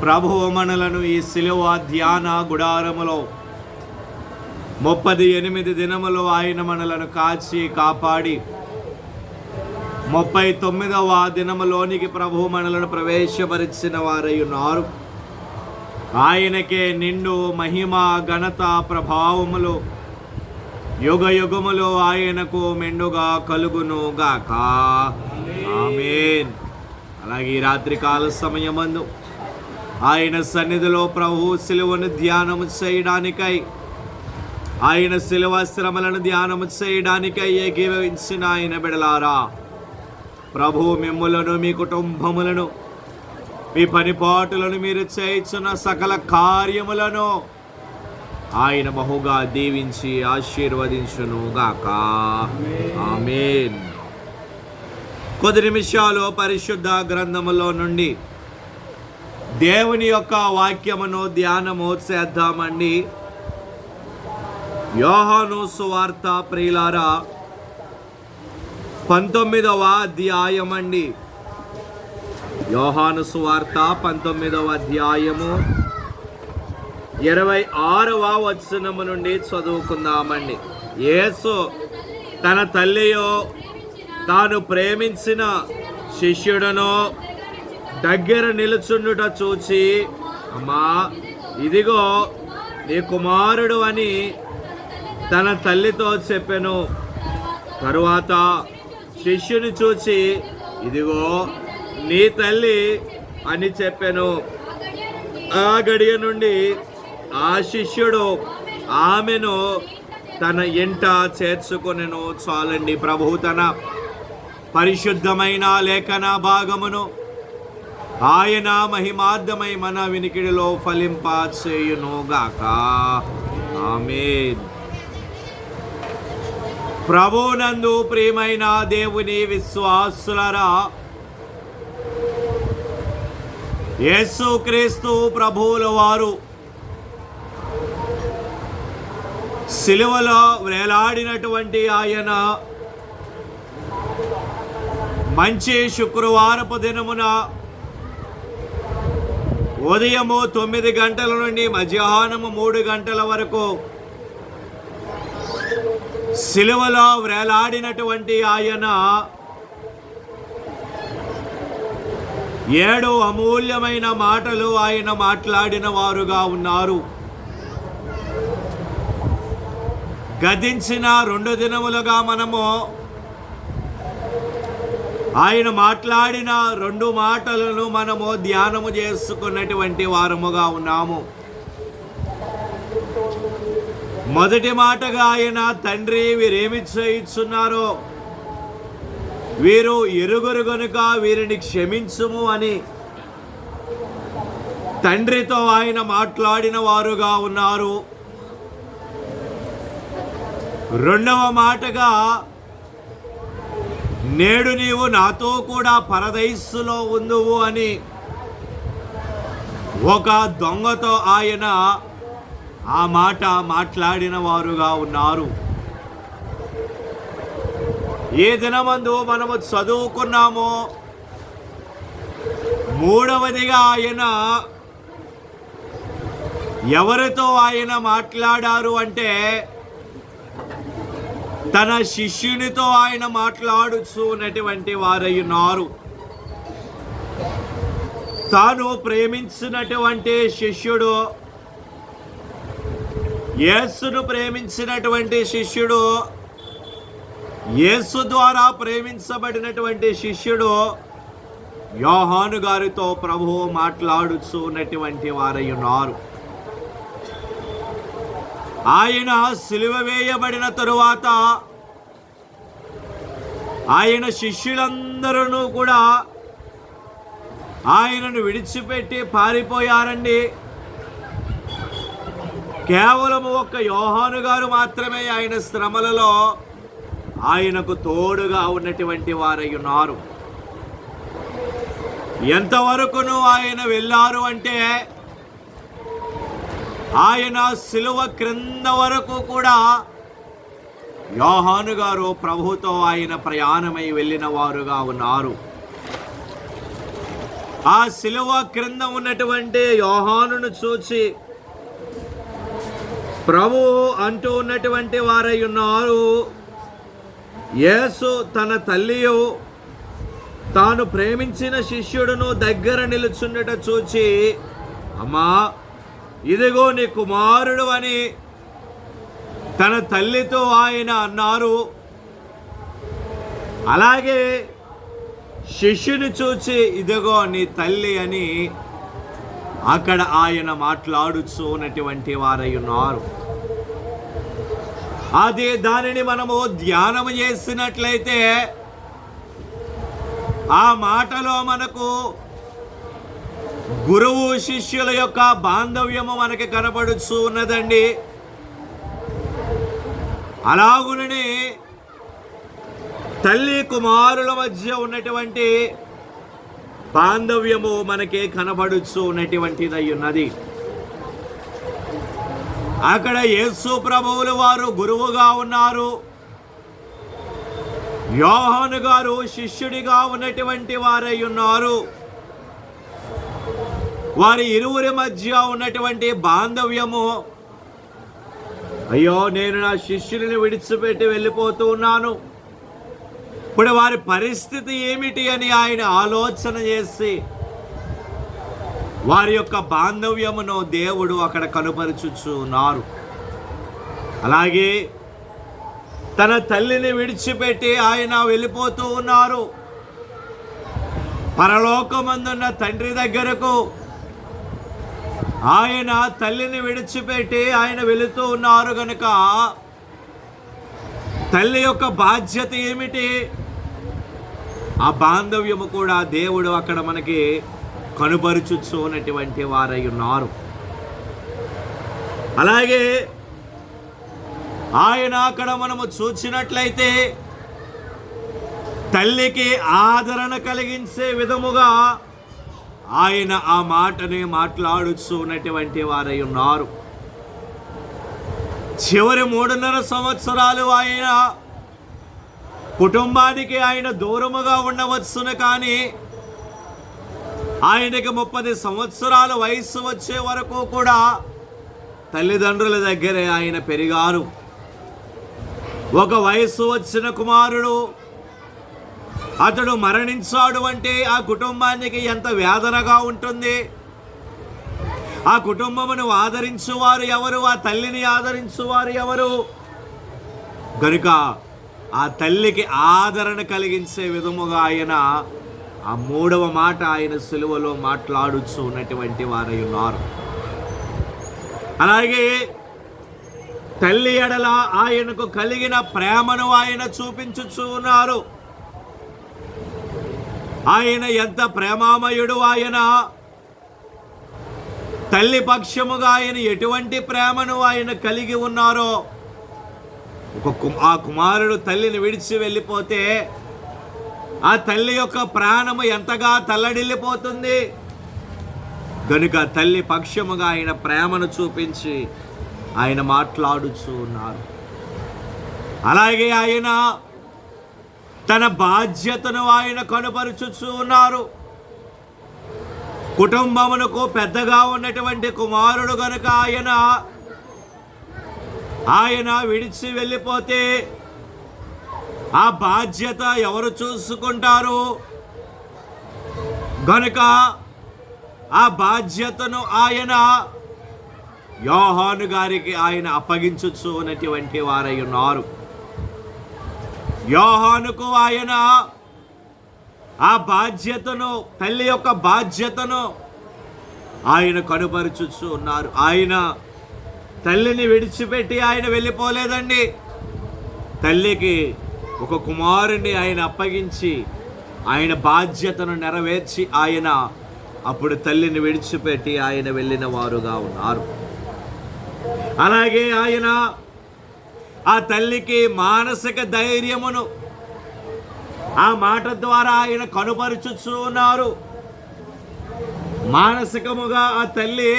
ప్రభువు మనలను ఈ శిలువ ధ్యాన గుడారములో 38 దినములు ఆయన మనలను కాచి కాపాడి 39వ దినములోనికి ప్రభువు మనలను ప్రవేశపరిచిన వారై ఉన్నారు. ఆయనకే నిండు మహిమ ఘనత ప్రభావములు యుగ యుగములు ఆయనకు మెండుగా కలుగును గాక. ఆమేన్. అలాగే ఈ రాత్రికాల సమయమందు ఆయన సన్నిధిలో ప్రభు శిలువను ధ్యానము చేయడానికై, ఆయన శిలువ శ్రమలను ధ్యానము చేయడానికై ఏకీభవించిన ఆయన బిడలారా, ప్రభు మిమ్ములను, మీ కుటుంబములను, మీ పనిపాటులను, మీరు చేయుచున్న సకల కార్యములను ఆయన బహుగా దీవించి ఆశీర్వదించును గాక. ఆమేన్. కొద్ది నిమిషాలు పరిశుద్ధ గ్రంథములో నుండి దేవుని యొక్క వాక్యమును ధ్యానము చేద్దామండి. యోహాను సువార్త ప్రియులారా 19వ అధ్యాయం అండి. యోహాను సువార్త 19వ అధ్యాయము 26వ వచనము నుండి చదువుకుందామండి. యేసు తన తల్లియో తాను ప్రేమించిన శిష్యుడను దగ్గర నిలుచుండుట చూచి, అమ్మా ఇదిగో నీ కుమారుడు అని తన తల్లితో చెప్పెను. తరువాత శిష్యుని చూచి, ఇదిగో నీ తల్లి అని చెప్పెను. ఆ గడియ నుండి ఆ శిష్యుడు ఆమెను తన ఇంట చేర్చుకొనెను. చాలండి. ప్రభువు తన పరిశుద్ధమైన లేఖన భాగమును ఆయన మహిమార్థమై మన వినికిడిలో ఫలింప చేయునుగాక. ఆమేన్. ప్రభునందు ప్రియమైన దేవుని విశ్వాసులరా, యేసుక్రీస్తు ప్రభువుల వారు సిలువలో వేలాడినటువంటి ఆయన మంచి శుక్రవారపు దినమున ఉదయము 9 గంటల నుండి మధ్యాహ్నము 3 గంటల వరకు సిలువలో వేలాడినటువంటి ఆయన 7 అమూల్యమైన మాటలు ఆయన మాట్లాడిన వారుగా ఉన్నారు. గతించిన 2 దినములుగా మనము ఆయన మాట్లాడిన 2 మాటలను మనము ధ్యానము చేసుకున్నటువంటి వారముగా ఉన్నాము. మొదటి మాటగా ఆయన, తండ్రి వీరేమి చేయుచున్నారో వీరు ఎరుగరు గనుక వీరిని క్షమించుము అని తండ్రితో ఆయన మాట్లాడిన వారుగా ఉన్నారు. రెండవ మాటగా, నేడు నీవు నాతో కూడా పరదైస్సులో ఉందువు అని ఒక దొంగతో ఆయన ఆ మాట మాట్లాడిన వారుగా ఉన్నారు. ఏ దినమందు మనము చదువుకున్నామో మూడవదిగా ఆయన ఎవరితో ఆయన మాట్లాడారు అంటే తన శిష్యునితో ఆయన మాట్లాడుచున్నటువంటి వారై ఉన్నారు. తాను ప్రేమించినటువంటి శిష్యుడు, యేసును ప్రేమించినటువంటి శిష్యుడు, యేసు ద్వారా ప్రేమించబడినటువంటి శిష్యుడు యోహాను గారితో ప్రభువు మాట్లాడుచున్నటువంటి వారై ఉన్నారు. ఆయన సిలువ వేయబడిన తరువాత ఆయన శిష్యులందరూ కూడా ఆయనను విడిచిపెట్టి పారిపోయారండి. కేవలం ఒక్క యోహాను గారు మాత్రమే ఆయన శ్రమలలో ఆయనకు తోడుగా ఉన్నటువంటి వారై ఉన్నారు. ఎంతవరకును ఆయన వెళ్ళారు అంటే ఆయన సిలువ క్రింద వరకు కూడా యోహాను గారు ప్రభుతో ఆయన ప్రయాణమై వెళ్ళిన వారుగా ఉన్నారు. ఆ శిలువ క్రింద ఉన్నటువంటి యోహానును చూచి ప్రభువు అంటూ ఉన్నటువంటి వారై ఉన్నారు, యేసు తన తల్లియు తాను ప్రేమించిన శిష్యుడును దగ్గర నిలుచుండట చూచి, అమ్మా ఇదిగో నీ కుమారుడు అని తన తల్లితో ఆయన అన్నారు. అలాగే శిష్యుని చూచి ఇదిగో నీ తల్లి అని అక్కడ ఆయన మాట్లాడుచూ ఉన్నటువంటి వారై ఉన్నారు. దానిని మనము ధ్యానం చేసినట్లయితే ఆ మాటలో మనకు గురువు శిష్యుల యొక్క బాంధవ్యము మనకి కనబడుచూ ఉన్నదండి. అలాగునని తల్లి కుమారుల మధ్య ఉన్నటువంటి బాంధవ్యము మనకి కనబడుచు ఉన్నటువంటిదై ఉన్నది. అక్కడ యేసు ప్రభువులు వారు గురువుగా ఉన్నారు, యోహాను గారు శిష్యుడిగా ఉన్నటువంటి వారై ఉన్నారు. వారి ఇరువురి మధ్య ఉన్నటువంటి బాంధవ్యము, అయ్యో నేను నా శిష్యుని విడిచిపెట్టి వెళ్ళిపోతూ ఉన్నాను, ఇప్పుడు వారి పరిస్థితి ఏమిటి అని ఆయన ఆలోచన చేసి వారి యొక్క బాంధవ్యమును దేవుడు అక్కడ కనుపరుచుచు ఉన్నారు. అలాగే తన తల్లిని విడిచిపెట్టి ఆయన వెళ్ళిపోతూ ఉన్నారు. పరలోకమందున్న తండ్రి దగ్గరకు ఆయన తల్లిని విడిచిపెట్టి ఆయన వెళుతూ ఉన్నారు గనుక తల్లి యొక్క బాధ్యత ఏమిటి, ఆ బాంధవ్యము కూడా దేవుడు అక్కడ మనకి కనుపరుచున్నటువంటి వారై ఉన్నారు. అలాగే ఆయన అక్కడ మనము చూసినట్లయితే తల్లికి ఆదరణ కలిగించే విధముగా ఆయన ఆ మాటని మాట్లాడుచున్నటువంటి వారై ఉన్నారు. చివరి 3.5 సంవత్సరాలు ఆయన కుటుంబానికి ఆయన దూరముగా ఉండవచ్చును, కానీ ఆయనకి 30 సంవత్సరాల వయస్సు వచ్చే వరకు కూడా తల్లిదండ్రుల దగ్గరే ఆయన పెరిగారు. ఒక వయస్సు వచ్చిన కుమారుడు అతడు మరణించాడు అంటే ఆ కుటుంబానికి ఎంత వేదనగా ఉంటుంది. ఆ కుటుంబమును ఆదరించువారు ఎవరు, ఆ తల్లిని ఆదరించువారు ఎవరు? కనుక ఆ తల్లికి ఆదరణ కలిగించే విధముగా ఆయన ఆ 3వ మాట ఆయన సిలువలో మాట్లాడుచు ఉన్నటువంటి వారై ఉన్నారు. అలాగే తల్లి ఎడల ఆయనకు కలిగిన ప్రేమను ఆయన చూపించుచు ఉన్నారు. ఆయన ఎంత ప్రేమామయుడు, ఆయన తల్లి పక్షముగా ఆయన ఎటువంటి ప్రేమను ఆయన కలిగి ఉన్నారో. ఆ కుమారుడు తల్లిని విడిచి వెళ్ళిపోతే ఆ తల్లి యొక్క ప్రాణము ఎంతగా తల్లడిల్లిపోతుంది. కనుక తల్లి పక్షముగా ఆయన ప్రేమను చూపించి ఆయన మాట్లాడుచూ ఉన్నారు. అలాగే ఆయన తన బాధ్యతను ఆయన కనుపరుచుచూ ఉన్నారు. కుటుంబమునకు పెద్దగా ఉన్నటువంటి కుమారుడు గనుక ఆయన విడిచి వెళ్ళిపోతే ఆ బాధ్యత ఎవరు చూసుకుంటారు? గనుక ఆ బాధ్యతను ఆయన యోహాను గారికి ఆయన అప్పగించుచు ఉన్నటువంటి వారై ఉన్నారు. యోహానుకు ఆయన ఆ బాధ్యతను, తల్లి యొక్క బాధ్యతను ఆయన కనుపరుచుచు ఉన్నారు. ఆయన తల్లిని విడిచిపెట్టి ఆయన వెళ్ళిపోలేదండి. తల్లికి ఒక కుమారుణ్ణి ఆయన అప్పగించి ఆయన బాధ్యతను నెరవేర్చి ఆయన అప్పుడు తల్లిని విడిచిపెట్టి ఆయన వెళ్ళిన వారుగా ఉన్నారు. అలాగే ఆయన ఆ తల్లికి మానసిక ధైర్యమును ఆ మాట ద్వారా ఆయన కనుపరుచుచూ ఉన్నారు. మానసికముగా ఆ తల్లి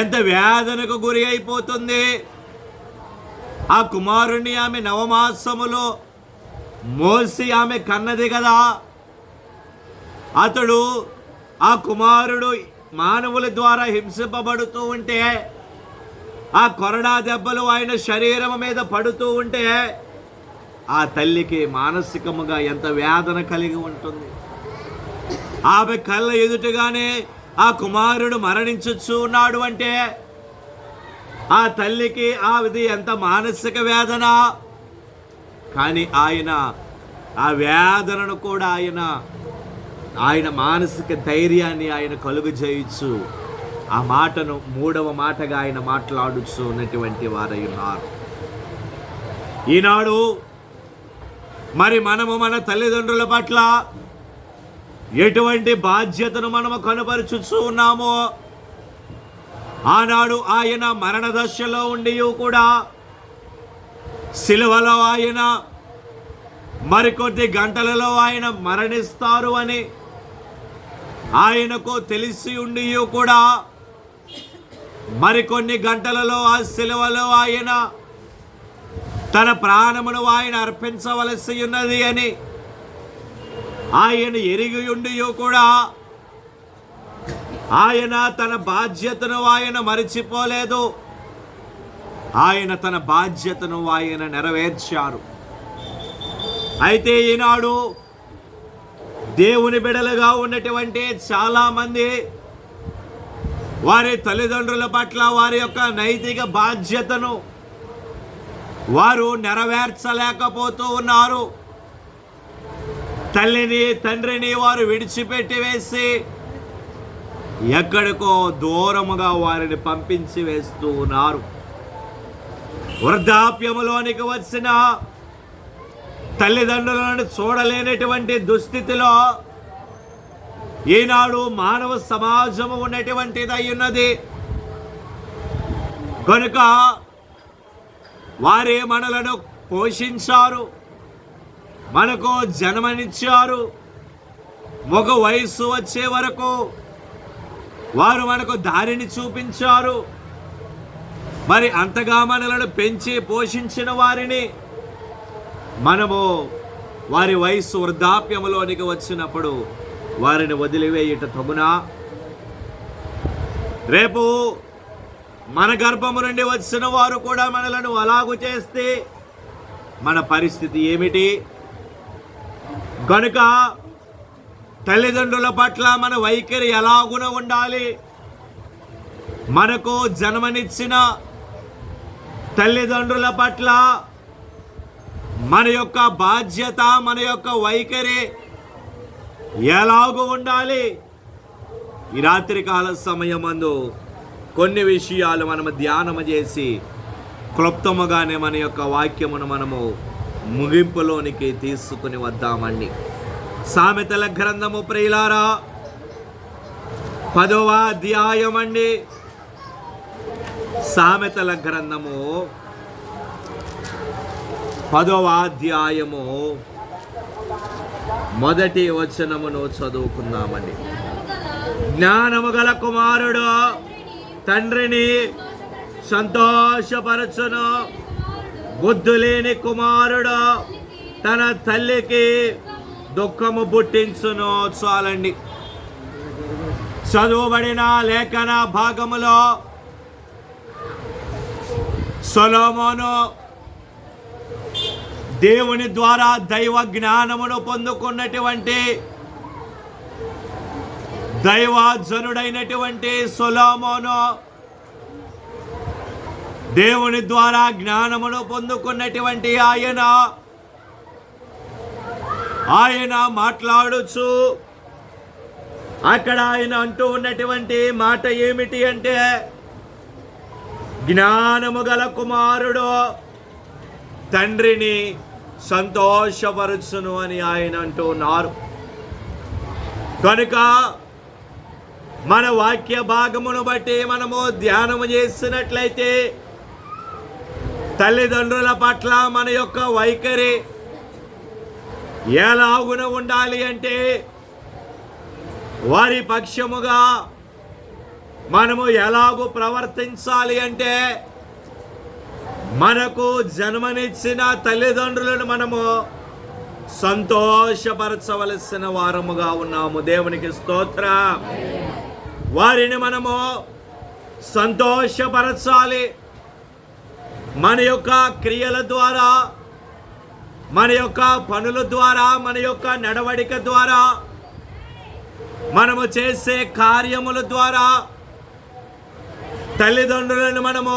ఎంత వేదనకు గురి అయిపోతుంది. ఆ కుమారుణ్ణి ఆమె నవమాసములో మోసి ఆమె కన్నది కదా. అతడు ఆ కుమారుడు మానవుల ద్వారా హింసింపబడుతూ ఉంటే, ఆ కొరడా దెబ్బలు ఆయన శరీరం మీద పడుతూ ఉంటే ఆ తల్లికి మానసికముగా ఎంత వేదన కలిగి ఉంటుంది. ఆమె కళ్ళ ఎదుటగానే ఆ కుమారుడు మరణించొచ్చు ఉన్నాడు అంటే ఆ తల్లికి అది ఎంత మానసిక వేదన. కానీ ఆయన ఆ వేదనను కూడా ఆయన మానసిక ధైర్యాన్ని ఆయన కలుగు చేయొచ్చు. ఆ మాటను మూడవ మాటగా ఆయన మాట్లాడుచు ఉన్నటువంటి వారై ఉన్నారు. ఈనాడు మరి మనము మన తల్లిదండ్రుల పట్ల ఎటువంటి బాధ్యతను మనము కనపరుచుచూ ఉన్నామో, ఆనాడు ఆయన మరణ దశలో ఉండి కూడా సిలువలో ఆయన మరికొద్ది గంటలలో ఆయన మరణిస్తారు అని ఆయనకు తెలిసి ఉండి కూడా మరికొన్ని గంటలలో ఆ సిలువలో ఆయన తన ప్రాణమును ఆయన అర్పించవలసి ఉన్నది అని ఆయన ఎరిగి ఉండి కూడా ఆయన తన బాధ్యతను ఆయన మరిచిపోలేదు. ఆయన తన బాధ్యతను ఆయన నెరవేర్చారు. అయితే ఈనాడు దేవుని బిడ్డలుగా ఉన్నటువంటి చాలామంది వారి తల్లిదండ్రుల పట్ల వారి యొక్క నైతిక బాధ్యతను వారు నెరవేర్చలేకపోతూ ఉన్నారు. తల్లిని తండ్రిని వారు విడిచిపెట్టి వేసి ఎక్కడికో దూరముగా వారిని పంపించి వేస్తూ ఉన్నారు. వృద్ధాప్యములోనికి వచ్చిన తల్లిదండ్రులను చూడలేనటువంటి దుస్థితిలో ఈనాడు మానవ సమాజము ఉన్నటువంటిదై ఉన్నది. కనుక వారే మనలను పోషించారు, మనకు జన్మనిచ్చారు. ఒక వయస్సు వచ్చే వరకు వారు మనకు దారిని చూపించారు. మరి అంతగా మనలను పెంచి పోషించిన వారిని మనము వారి వయస్సు వృద్ధాప్యములోనికి వచ్చినప్పుడు వారిని వదిలివేయుట తగునా? రేపు మన గర్భము నుండి వచ్చిన వారు కూడా మనలను అలాగు చేస్తే మన పరిస్థితి ఏమిటి? కనుక తల్లిదండ్రుల పట్ల మన వైఖరి ఎలాగున ఉండాలి? మనకు జన్మనిచ్చిన తల్లిదండ్రుల పట్ల మన యొక్క బాధ్యత, మన యొక్క వైఖరి ఎలాగూ ఉండాలి? ఈ రాత్రికాల సమయమందు కొన్ని విషయాలు మనము ధ్యానము చేసి క్లుప్తముగానే మన యొక్క వాక్యమును మనము ముగింపులోనికి తీసుకుని వద్దామండి. సామెతల గ్రంథము ప్రియులారా 10వ అధ్యాయం అండి. సామెతల గ్రంథము 10వ అధ్యాయము మొదటి వచనమును చదువుకుందామండి. జ్ఞానము గల కుమారుడు తండ్రిని సంతోషపరచును, బుద్ధి లేని కుమారుడు తన తల్లికి దుఃఖము పుట్టించును. చాలండి. చదువుబడిన లేఖన భాగములో సొలొమోను దేవుని ద్వారా దైవ జ్ఞానమును పొందుకున్నటువంటి దైవజనుడైనటువంటి సొలొమోను దేవుని ద్వారా జ్ఞానమును పొందుకున్నటువంటి ఆయన మాట్లాడుచు అక్కడ ఆయన అంటూ ఉన్నటువంటి మాట ఏమిటి అంటే, జ్ఞానము గల కుమారుడు తండ్రిని సంతోషపరచును అని ఆయన అంటున్నారు. కనుక మన వాక్య భాగమును బట్టి మనము ధ్యానము చేసినట్లయితే తల్లిదండ్రుల పట్ల మన యొక్క వైఖరి ఎలాగున ఉండాలి అంటే, వారి పక్షముగా మనము ఎలాగూ ప్రవర్తించాలి అంటే, మనకు జన్మనిచ్చిన తల్లిదండ్రులను మనము సంతోషపరచవలసిన వారముగా ఉన్నాము. దేవునికి స్తోత్రం. వారిని మనము సంతోషపరచాలి. మన యొక్క క్రియల ద్వారా, మన యొక్క పనుల ద్వారా, మన యొక్క నడవడిక ద్వారా, మనము చేసే కార్యముల ద్వారా తల్లిదండ్రులను మనము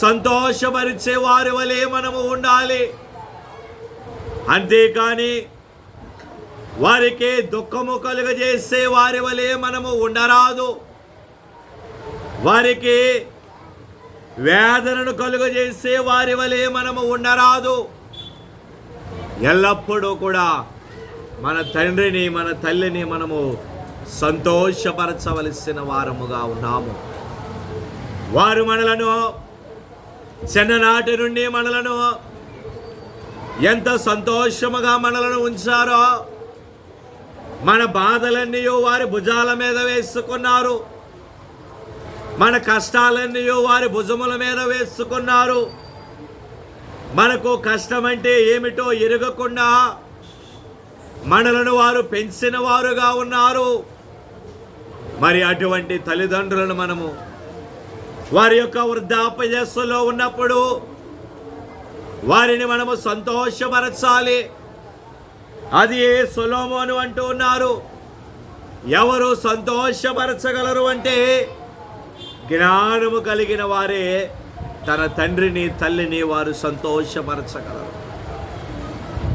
సంతోషపరిచే వారి వలె మనము ఉండాలి. అంతేకాని వారికి దుఃఖము కలుగజేసే వారి వలె మనము ఉండరాదు. వారికి వేదనను కలుగజేసే వారి వలె మనము ఉండరాదు. ఎల్లప్పుడూ కూడా మన తండ్రిని, మన తల్లిని మనము సంతోషపరచవలసిన వారముగా ఉన్నాము. వారు మనలను చిన్ననాటి నుండి మనలను ఎంత సంతోషముగా మనలను ఉంచారో, మన బాధలన్నీ వారి భుజాల మీద వేసుకున్నారు. మన కష్టాలన్నీ వారి భుజముల మీద వేసుకున్నారు. మనకు కష్టమంటే ఏమిటో ఎరగకుండా మనలను వారు పెంచిన వారుగా ఉన్నారు. మరి అటువంటి తల్లిదండ్రులను మనము వారి యొక్క వృద్ధాప్యదశలో ఉన్నప్పుడు వారిని మనము సంతోషపరచాలి. అది సొలొమోను అంటూ ఉన్నారు. ఎవరు సంతోషపరచగలరు అంటే జ్ఞానము కలిగిన వారే తన తండ్రిని, తల్లిని వారు సంతోషపరచగలరు.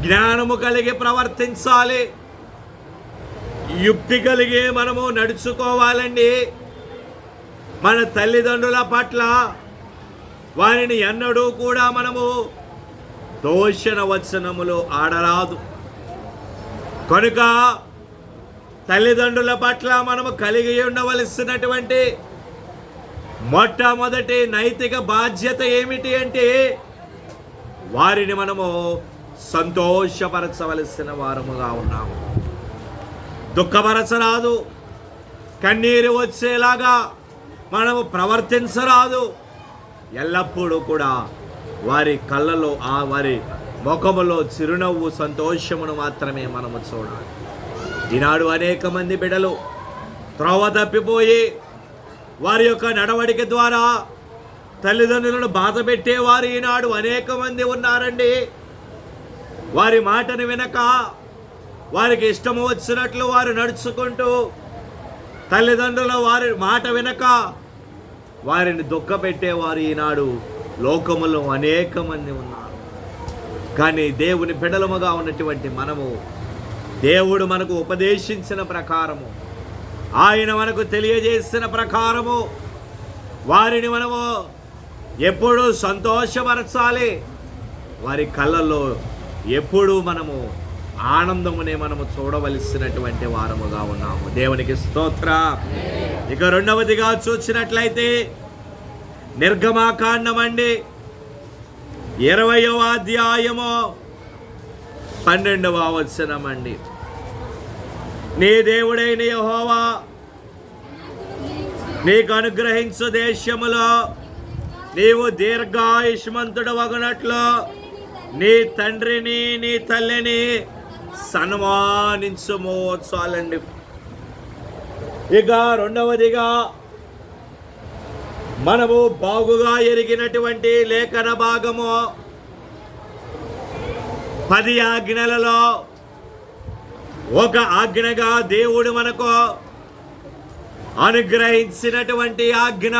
జ్ఞానము కలిగి ప్రవర్తించాలి. యుక్తి కలిగి మనము నడుచుకోవాలండి. మన తల్లిదండ్రుల పట్ల వారిని ఎన్నడూ కూడా మనము దూషణ వచనములు ఆడరాదు. కనుక తల్లిదండ్రుల పట్ల మనము కలిగి ఉండవలసినటువంటి మొట్టమొదటి నైతిక బాధ్యత ఏమిటి అంటే వారిని మనము సంతోషపరచవలసిన వారముగా ఉన్నాము. దుఃఖపరచరాదు. కన్నీరు వచ్చేలాగా మనము ప్రవర్తించరాదు. ఎల్లప్పుడూ కూడా వారి కళ్ళలో, వారి ముఖములో చిరునవ్వు, సంతోషమును మాత్రమే మనము చూడాలి. ఈనాడు అనేక మంది బిడ్డలు త్రోవ తప్పిపోయి వారి యొక్క నడవడిక ద్వారా తల్లిదండ్రులను బాధ పెట్టేవారు ఈనాడు అనేక మంది ఉన్నారండి. వారి మాటను వినక వారికి ఇష్టము వచ్చినట్లు వారు నడుచుకుంటూ తల్లిదండ్రుల వారి మాట వినక వారిని దుఃఖపెట్టేవారు ఈనాడు లోకములో అనేక మంది ఉన్నారు. కానీ దేవుని బిడ్డలముగా ఉన్నటువంటి మనము దేవుడు మనకు ఉపదేశించిన ప్రకారము, ఆయన మనకు తెలియజేసిన ప్రకారము వారిని మనము ఎప్పుడూ సంతోషపరచాలి. వారి కళ్ళల్లో ఎప్పుడూ మనము ఆనందమునే మనము చూడవలసినటువంటి వారముగా ఉన్నాము. దేవునికి స్తోత్రం. ఇక రెండవదిగా చూసినట్లయితే నిర్గమాకాండం అండి, 20వ అధ్యాయము 12వ వచనం అండి. నీ దేవుడైన యెహోవా నీకు అనుగ్రహించు దేశములో నీవు దీర్ఘాయుష్మంతుడు వగునట్లు నీ తండ్రిని, నీ తల్లిని సన్మానించుము. చాలండి. ఇక రెండవదిగా మనము బాగుగా ఎరిగినటువంటి లేఖన భాగము 10 ఆజ్ఞలలో ఒక ఆజ్ఞగా దేవుడు మనకు అనుగ్రహించినటువంటి ఆజ్ఞ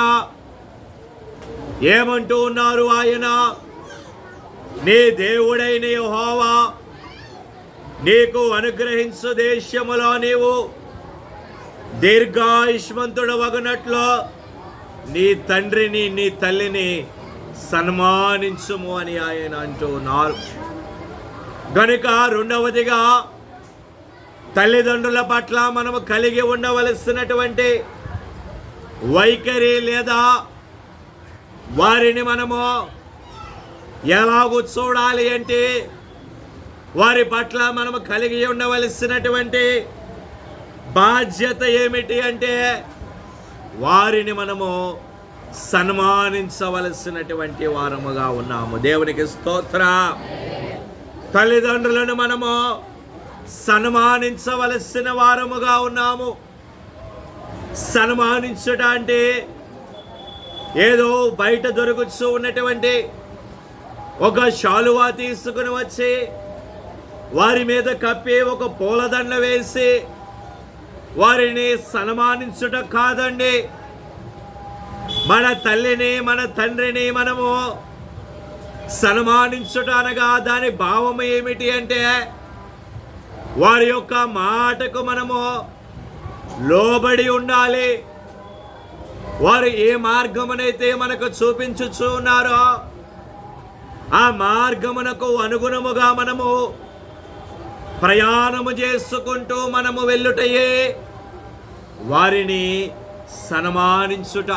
ఏమంటూ ఉన్నారు ఆయన? నీ దేవుడైన యెహోవా నీకు అనుగ్రహించు దేశములో నీవు దీర్ఘాయుష్మంతుడు వగునట్లు నీ తండ్రిని, నీ తల్లిని సన్మానించుము అని ఆయన అంటూ ఉన్నారు. గనుక రెండవదిగా తల్లిదండ్రుల పట్ల మనము కలిగి ఉండవలసినటువంటి వైఖరి లేదా వారిని మనము ఎలాగూ చూడాలి అంటే వారి పట్ల మనము కలిగి ఉండవలసినటువంటి బాధ్యత ఏమిటి అంటే వారిని మనము సన్మానించవలసినటువంటి వారముగా ఉన్నాము. దేవునికి స్తోత్రం. తల్లిదండ్రులను మనము సన్మానించవలసిన వారముగా ఉన్నాము. సన్మానించుట అంటే ఏదో బయట దొరుకుతూ ఉన్నటువంటి ఒక శాలువా తీసుకుని వచ్చి వారి మీద కప్పి ఒక పూలదండ వేసి వారిని సన్మానించుట కాదండి. మన తల్లిని మన తండ్రిని మనము సన్మానించుట అనగా దాని భావం ఏమిటి అంటే వారి యొక్క మాటకు మనము లోబడి ఉండాలి. వారు ఏ మార్గమునైతే మనకు చూపించుచూ ఉన్నారో ఆ మార్గమునకు అనుగుణముగా మనము ప్రయాణము చేసుకుంటూ మనము వెళ్ళుటయే వారిని సన్మానించుట.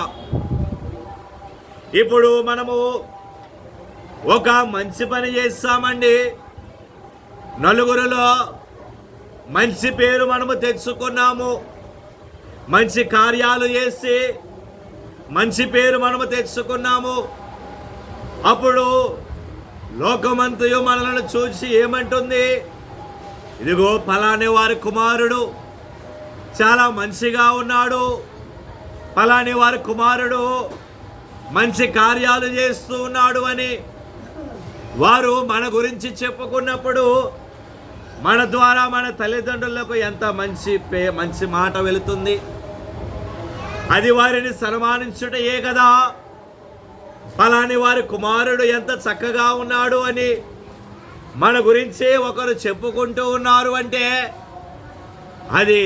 ఇప్పుడు మనము ఒక మంచి పని చేస్తామండి, నలుగురిలో మంచి పేరు మనము తెచ్చుకున్నాము, మంచి కార్యాలు చేసి మంచి పేరు మనము తెచ్చుకున్నాము. అప్పుడు లోకమంతయు మనలను చూసి ఏమంటుంది? ఇదిగో ఫలాని వారి కుమారుడు చాలా మంచిగా ఉన్నాడు, ఫలాని వారి కుమారుడు మంచి కార్యాలు చేస్తూ ఉన్నాడు అని వారు మన గురించి చెప్పుకున్నప్పుడు మన ద్వారా మన తల్లిదండ్రులకు ఎంత మంచి మాట వెళుతుంది. అది వారిని సన్మానించుటయే కదా. ఫలాని వారి కుమారుడు ఎంత చక్కగా ఉన్నాడు అని మన గురించి ఒకరు చెప్పుకుంటూ ఉన్నారు అంటే అది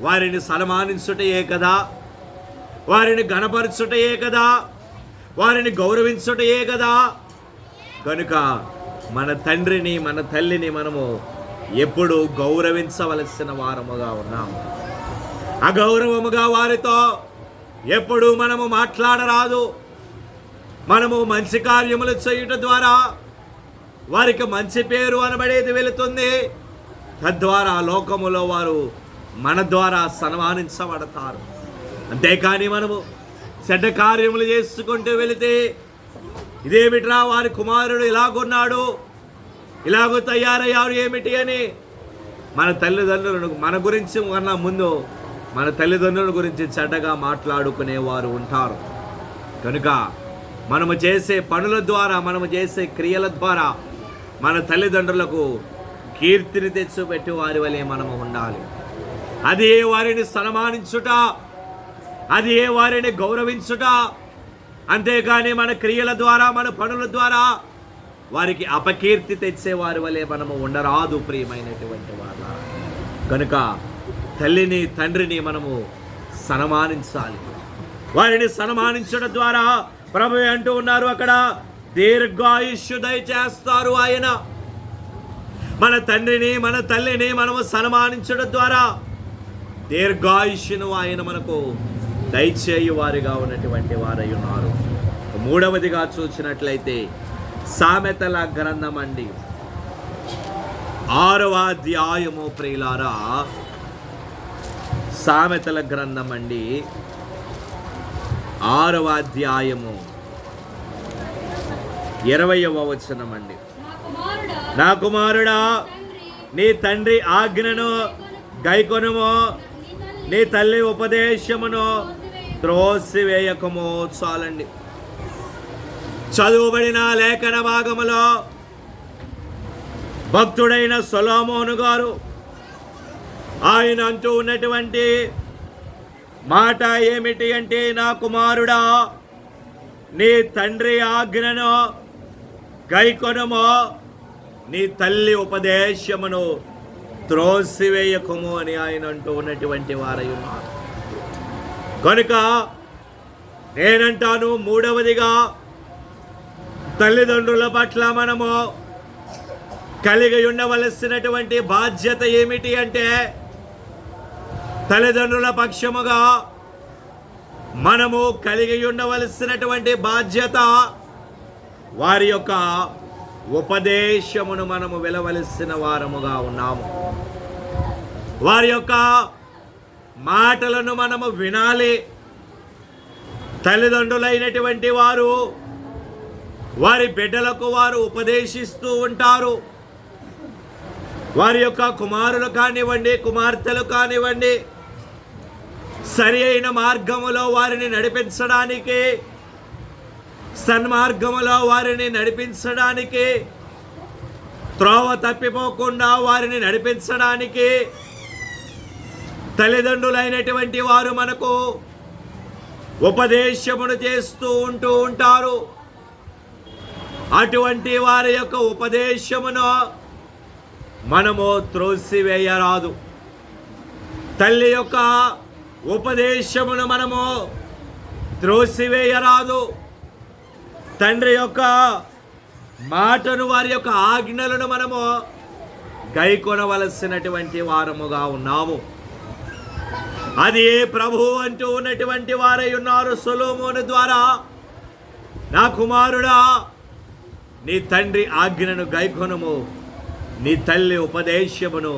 వారిని సన్మానించుటయే కదా, వారిని గణపరచుటయే కదా, వారిని గౌరవించుటయే కదా. కనుక మన తండ్రిని మన తల్లిని మనము ఎప్పుడు గౌరవించవలసిన వారముగా ఉన్నాము. అగౌరవముగా వారితో ఎప్పుడు మనము మాట్లాడరాదు. మనము మంచి కార్యములు చేయుట ద్వారా వారికి మంచి పేరు అనబడేది వెళుతుంది. తద్వారా లోకములో వారు మన ద్వారా సన్మానించబడతారు. అంతేకాని మనము చెడ్డ కార్యములు చేసుకుంటూ వెళితే ఇదేమిట్రా వారి కుమారుడు ఇలాగున్నాడు, ఇలాగూ తయారయ్యారు ఏమిటి అని మన తల్లిదండ్రులను మన గురించి కన్నా ముందు మన తల్లిదండ్రుల గురించి చెడ్డగా మాట్లాడుకునేవారు ఉంటారు. కనుక మనము చేసే పనుల ద్వారా మనము చేసే క్రియల ద్వారా మన తల్లిదండ్రులకు కీర్తిని తెచ్చిపెట్టి వారి వలె మనము ఉండాలి. అది వారిని సన్మానించుట, అది వారిని గౌరవించుట. అంతేకాని మన క్రియల ద్వారా మన పనుల ద్వారా వారికి అపకీర్తి తెచ్చే వారి వలె మనము ఉండరాదు ప్రియమైనటువంటి వారు. కనుక తల్లిని తండ్రిని మనము సన్మానించాలి. వారిని సన్మానించడం ద్వారా ప్రభు అంటూ ఉన్నారు అక్కడ, దీర్ఘాయుష్యు దయచేస్తారు ఆయన. మన తండ్రిని మన తల్లిని మనము సన్మానించడం ద్వారా దీర్ఘాయుష్యును ఆయన మనకు దయచేయు వారిగా ఉన్నటువంటి వారై ఉన్నారు. మూడవదిగా చూసినట్లయితే సామెతల గ్రంథం అండి, 6వ అధ్యాయము ప్రియులారా, సామెతల గ్రంథం అండి 6వ అధ్యాయము 20వ వచనం అండి. నా కుమారుడా, నీ తండ్రి ఆజ్ఞను గైకొనుము, నీ తల్లి ఉపదేశమును త్రోసివేయకము. చాలండి. చదువుబడిన లేఖన భాగములో భక్తుడైన సొలొమోను గారు ఆయన అంటూ ఉన్నటువంటి మాట ఏమిటి అంటే, నా కుమారుడా, నీ తండ్రి ఆజ్ఞను గైకొనుము, నీ తల్లి ఉపదేశమును త్రోసివేయకము అని ఆయన అంటూ ఉన్నటువంటి వారై ఉన్నారు. కనుక నేనంటాను, మూడవదిగా తల్లిదండ్రుల పట్ల మనము కలిగి ఉండవలసినటువంటి బాధ్యత ఏమిటి అంటే, తల్లిదండ్రుల పక్షముగా మనము కలిగి ఉండవలసినటువంటి బాధ్యత వారి యొక్క ఉపదేశమును మనము వినవలసిన వారముగా ఉన్నాము. వారి యొక్క మాటలను మనము వినాలి. తల్లిదండ్రులైనటువంటి వారు వారి బిడ్డలకు వారు ఉపదేశిస్తూ ఉంటారు. వారి యొక్క కుమారులు కానివ్వండి, కుమార్తెలు కానివ్వండి, సరి అయిన మార్గములో వారిని నడిపించడానికి, సన్మార్గములో వారిని నడిపించడానికి, త్రోవ తప్పిపోకుండా వారిని నడిపించడానికి తల్లిదండ్రులైనటువంటి వారు మనకు ఉపదేశమును చేస్తూ ఉంటారు. అటువంటి వారి యొక్క ఉపదేశమును మనము త్రోసివేయరాదు. తల్లి యొక్క ఉపదేశమును మనము త్రోసివేయరాదు. తండ్రి యొక్క మాటను, వారి యొక్క ఆజ్ఞలను మనము గైకొనవలసినటువంటి వారముగా ఉన్నాము. అది ప్రభువు అంటూ ఉన్నటువంటి వారై ఉన్నారు సొలొమోను ద్వారా. నా కుమారుడా, నీ తండ్రి ఆజ్ఞను గైకొనుము, నీ తల్లి ఉపదేశమును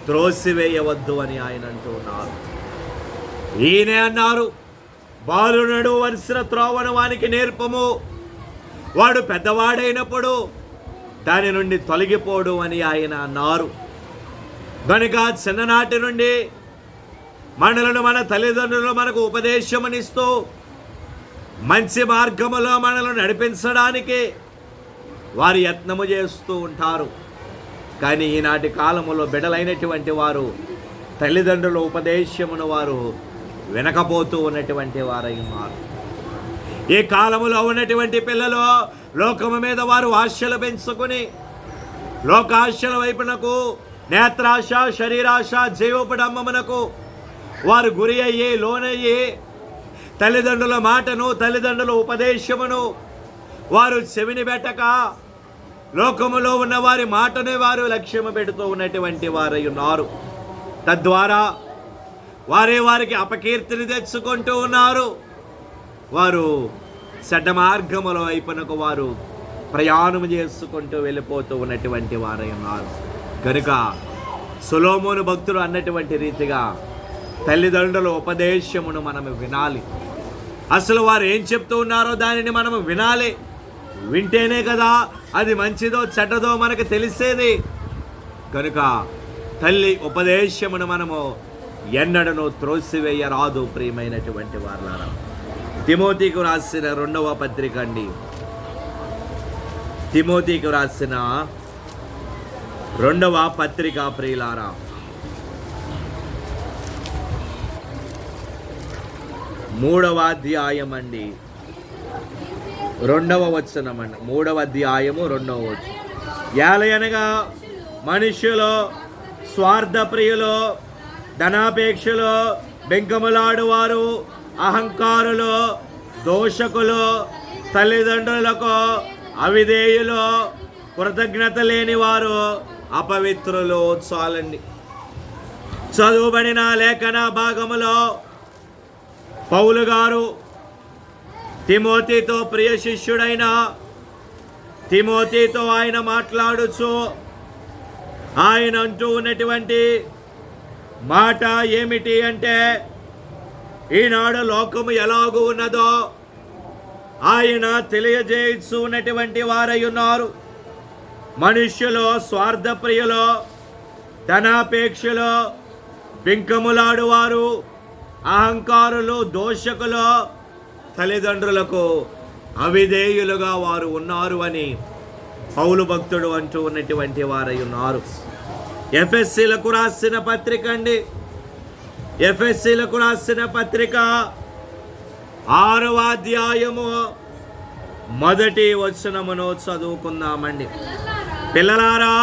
త్రోసివేయవద్దు అని ఆయన అంటూ ఉన్నారు. ఈయనే అన్నారు, బాలునడు వరుస త్రోవను వానికి నేర్పము, వాడు పెద్దవాడైనప్పుడు దాని నుండి తొలగిపోడు అని ఆయన అన్నారు. కనుక చిన్ననాటి నుండి మనలను, మన తల్లిదండ్రులు మనకు ఉపదేశమునిస్తూ మంచి మార్గములో మనల్ని నడిపించడానికి వారు యత్నము చేస్తూ ఉంటారు. కానీ ఈనాటి కాలములో బిడ్డలైనటువంటి వారు తల్లిదండ్రుల ఉపదేశమును వారు వినకపోతూ ఉన్నటువంటి వారై ఉన్నారు. ఈ కాలములో ఉన్నటువంటి పిల్లలు లోకము మీద వారు ఆశలు పెంచుకొని లోకాశల వైపునకు, నేత్రాశ, శరీరాశ, జీవోపడమ్మమునకు వారు గురి అయ్యి లోనయ్యి తల్లిదండ్రుల మాటను, తల్లిదండ్రుల ఉపదేశమును వారు చెవిని పెట్టక లోకములో ఉన్న వారి మాటనే వారు లక్ష్యము పెడుతూ ఉన్నటువంటి వారై ఉన్నారు. తద్వారా వారికి అపకీర్తిని తెచ్చుకుంటూ ఉన్నారు. వారు చెడ్డ మార్గముల వైపునకు వారు ప్రయాణం చేసుకుంటూ వెళ్ళిపోతూ ఉన్నటువంటి వారై ఉన్నారు. కనుక సొలొమోను భక్తుడు అన్నటువంటి రీతిగా తల్లిదండ్రుల ఉపదేశమును మనము వినాలి. అసలు వారు ఏం చెప్తూ ఉన్నారో దానిని మనము వినాలి. వింటేనే కదా అది మంచిదో చెడ్డదో మనకు తెలిసేది. కనుక తల్లి ఉపదేశమును మనము ఎన్నడను త్రోసివేయరాదు. ప్రియమైనటువంటి వారలారా, తిమోతికి రాసిన 2వ పత్రిక అండి, తిమోతికి రాసిన 2వ పత్రిక ప్రియులారా, 3వ అధ్యాయం అండి, 2వ వచనం అండి. 3వ అధ్యాయము 2వ వచనం. ఏలయనగా మనుష్యులు స్వార్థప్రియులు, ధనాపేక్షలు, బెంకములాడువారు, అహంకారులు, దోషకులు, తల్లిదండ్రులకు అవిధేయులు, కృతజ్ఞత లేని వారు, అపవిత్రులు. చాలండి. చదువుబడిన లేఖన భాగములో పౌలు గారు తిమోతితో, ప్రియ శిష్యుడైన తిమోతితో ఆయన మాట్లాడుచు ఆయన అంటూ ఉన్నటువంటి మాట ఏమిటి అంటే, ఈనాడు లోకము ఎలాగూ ఉన్నదో ఆయన తెలియజేస్తూ ఉన్నటువంటి వారై ఉన్నారు. మనుష్యులు స్వార్థప్రియులు, ధనాపేక్షలు, బింకములాడువారు, అహంకారులు, దోషకులు, తల్లిదండ్రులకు అవిధేయులుగా వారు ఉన్నారు అని పౌలు భక్తుడు అంటూ ఉన్నటువంటి వారై ఉన్నారు. ఎఫెసీలకు రాసిన పత్రిక అండి, ఎఫెసీలకు రాసిన పత్రిక 6వ అధ్యాయము 1వ వచనమును చదువుకుందామండి. పిల్లలారా,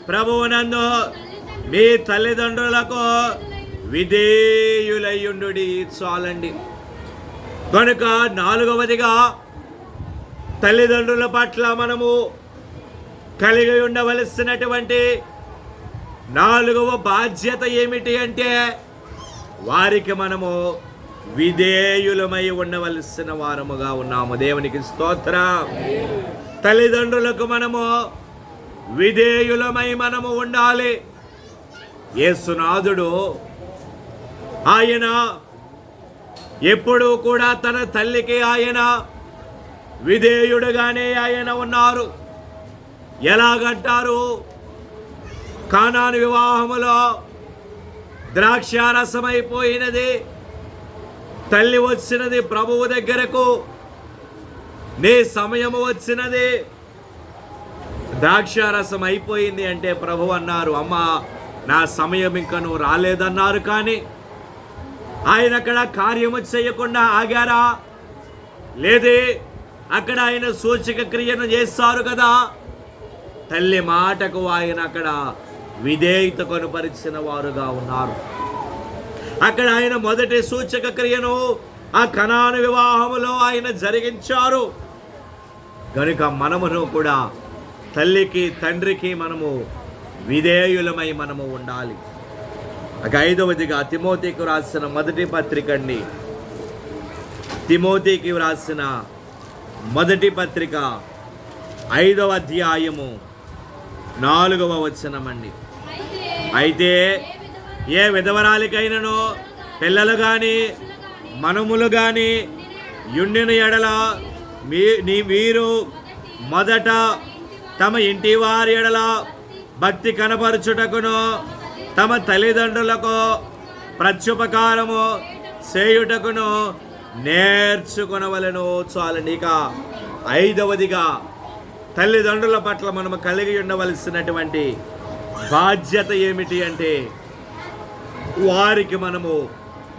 ప్రభువునందు మీ తల్లిదండ్రులకు విధేయులయ్యుండుడి. చాలండి. కనుక 4వదిగా తల్లిదండ్రుల పట్ల మనము కలిగి ఉండవలసినటువంటి 4వ బాధ్యత ఏమిటి అంటే, వారికి మనము విధేయులమై ఉండవలసిన వారముగా ఉన్నాము. దేవునికి స్తోత్రం. తల్లిదండ్రులకు మనము విధేయులమై మనము ఉండాలి. యేసునాథుడు ఆయన ఎప్పుడూ కూడా తన తల్లికి ఆయన విధేయుడుగానే ఆయన ఉన్నారు. ఎలాగంటారు? కానాను వివాహములో ద్రాక్షారసమైపోయినది. తల్లి వచ్చినది ప్రభువు దగ్గరకు, నీ సమయము వచ్చినది. ద్రాక్షారసం అయిపోయింది అంటే ప్రభు అన్నారు, అమ్మా నా సమయం ఇంకా నువ్వు రాలేదన్నారు. కానీ ఆయన అక్కడ కార్యము చేయకుండా ఆగారా? లేదే, అక్కడ ఆయన సూచక క్రియను చేస్తారు కదా. తల్లి మాటకు ఆయన అక్కడ విధేయత కనుపరిచిన వారుగా ఉన్నారు. అక్కడ ఆయన మొదటి సూచక క్రియను ఆ కనాను వివాహములో ఆయన జరిగించారు. కనుక మనమును కూడా తల్లికి తండ్రికి మనము విధేయులమై మనము ఉండాలి. ఇక 5వదిగా తిమోతికి వ్రాసిన మొదటి పత్రిక అండి. తిమోతికి వ్రాసిన మొదటి పత్రిక 5వ అధ్యాయము 4వ వచనమండి. అయితే ఏ విధవరాలికైనను పిల్లలు గాని మనములు గాని యుండిన ఎడల మీరు మొదట తమ ఇంటి వారి ఎడల భక్తి కనపరచుటకును తమ తల్లిదండ్రులకు ప్రత్యుపకారము చేయుటకును నేర్చుకొనవలెను. చాలండి. ఇక 5వదిగా తల్లిదండ్రుల పట్ల మనము కలిగి ఉండవలసినటువంటి బాధ్యత ఏమిటి అంటే వారికి మనము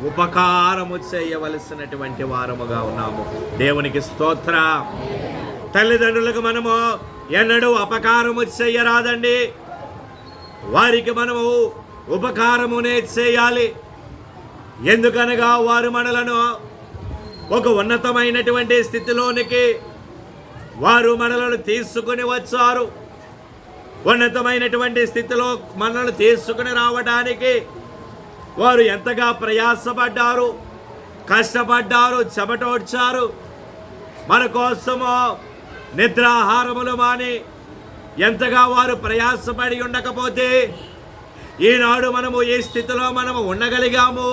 ఉపకారము చేయవలసినటువంటి వారముగా ఉన్నాము. దేవునికి స్తోత్ర. తల్లిదండ్రులకు మనము ఎన్నడూ అపకారము చేయరాదండి. వారికి మనము ఉపకారమునే చేయాలి. ఎందుకనగా వారు మనలను ఒక ఉన్నతమైనటువంటి స్థితిలోనికి వారు మనలను తీసుకుని వచ్చారు. ఉన్నతమైనటువంటి స్థితిలో మనల్ని తీసుకుని రావడానికి వారు ఎంతగా ప్రయాసపడ్డారు, కష్టపడ్డారు, చెమటోడ్చారు. మన కోసము నిద్రాహారములు మాని ఎంతగా వారు ప్రయాసపడి ఉండకపోతే ఈనాడు మనము ఈ స్థితిలో మనము ఉండగలిగాము.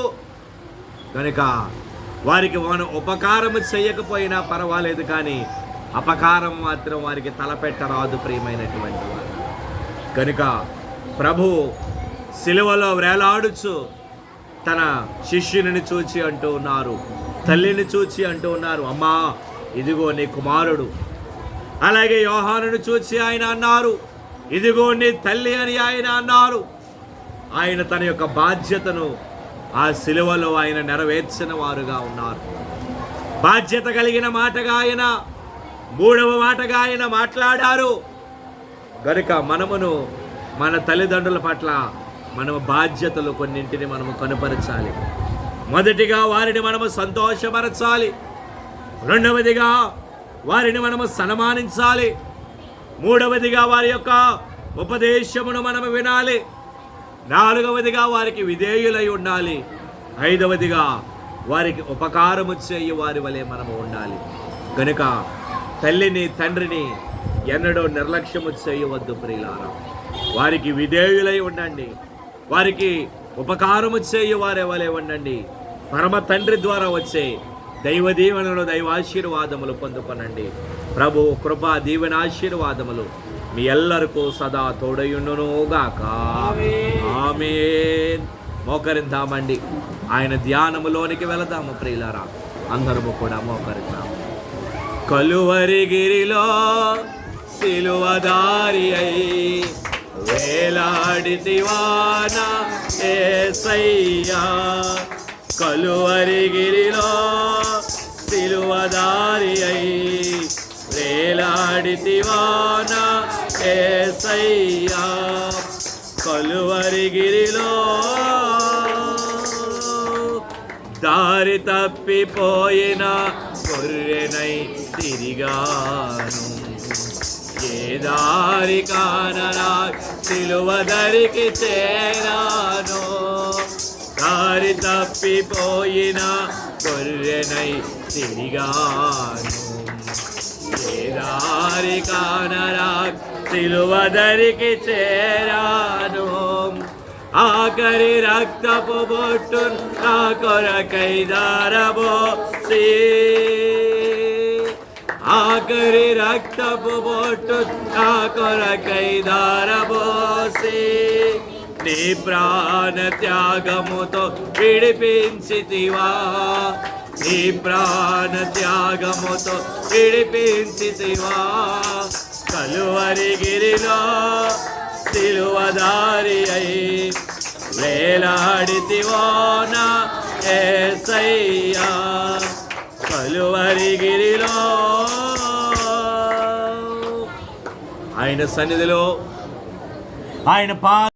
కనుక వారికి మనం ఉపకారము చేయకపోయినా పర్వాలేదు, కానీ అపకారం మాత్రం వారికి తలపెట్టరాదు ప్రియమైనటువంటి వారు. కనుక ప్రభు సిలువలో వేలాడుచు తన శిష్యుని చూచి అంటూ ఉన్నారు, తల్లిని చూచి అంటూ ఉన్నారు, అమ్మా ఇదిగో నీ కుమారుడు. అలాగే యోహానును చూచి ఆయన అన్నారు, ఇదిగో నీ తల్లి అని ఆయన అన్నారు. ఆయన తన యొక్క బాధ్యతను ఆ సిలువలో ఆయన నెరవేర్చిన వారుగా ఉన్నారు. బాధ్యత కలిగిన మాటగా ఆయన 3వ మాటగా ఆయన మాట్లాడారు. గనుక మనమును మన తల్లిదండ్రుల పట్ల మనము బాధ్యతలు కొన్నింటిని మనము కనుపరచాలి. మొదటిగా వారిని మనము సంతోషపరచాలి. 2వదిగా వారిని మనము సన్మానించాలి. 3వదిగా వారి యొక్క ఉపదేశమును మనము వినాలి. 4వదిగా వారికి విధేయులై ఉండాలి. 5వదిగా వారికి ఉపకారము చేయి వారి వలె మనము ఉండాలి. కనుక తల్లిని తండ్రిని ఎన్నడూ నిర్లక్ష్యము చేయవద్దు ప్రియులారా. వారికి విధేయులై ఉండండి. వారికి ఉపకారము చేయు వారి వలె ఉండండి. పరమ తండ్రి ద్వారా వచ్చే దైవ దీవెనలు, దైవాశీర్వాదములు పొందుకొనండి. ప్రభు కృపా దీవెన ఆశీర్వాదములు మీ ఎల్లరికూ సదా తోడయుండునుగాక. ఆమేన్. మోకరిద్దామండి, ఆయన ధ్యానములోనికి వెళదాము ప్రియులారా. అందరము కూడా మోకరిద్దాము. కలువరిగిరిలో సిలువదారి అయి వేలాడితివాన యేసయ్యా. కలువరిగిరిలో సిలువదారి అయి వేలాడితివాన యేసయ్యా. కలువరిగిరిలో దారి తప్పిపోయిన గొర్రెనై తిరిగాను. ఏ దారి కానరా సిలువ దరికి చేరాను. దారి తప్పిపోయిన గొర్రెనై తిరిగాను. ఏ దారి కానరా సిలువ దరికి చేరాను. ఆఖరి రక్తపు బొట్టు నా కొరకై దారబోసి ఆఖరి రక్తపు బొట్టు నా కొరకై ధారబోసి నీ ప్రాణ త్యాగముతో విడిపించితివా, నీ ప్రాణ త్యాగముతో విడిపించితివా. కలువరి గిరిలో సిలువదారి అయి వేలాడితివో నా యేసయ్యా. కలువరి గిరిలో ఆయన సన్నిధిలో ఆయన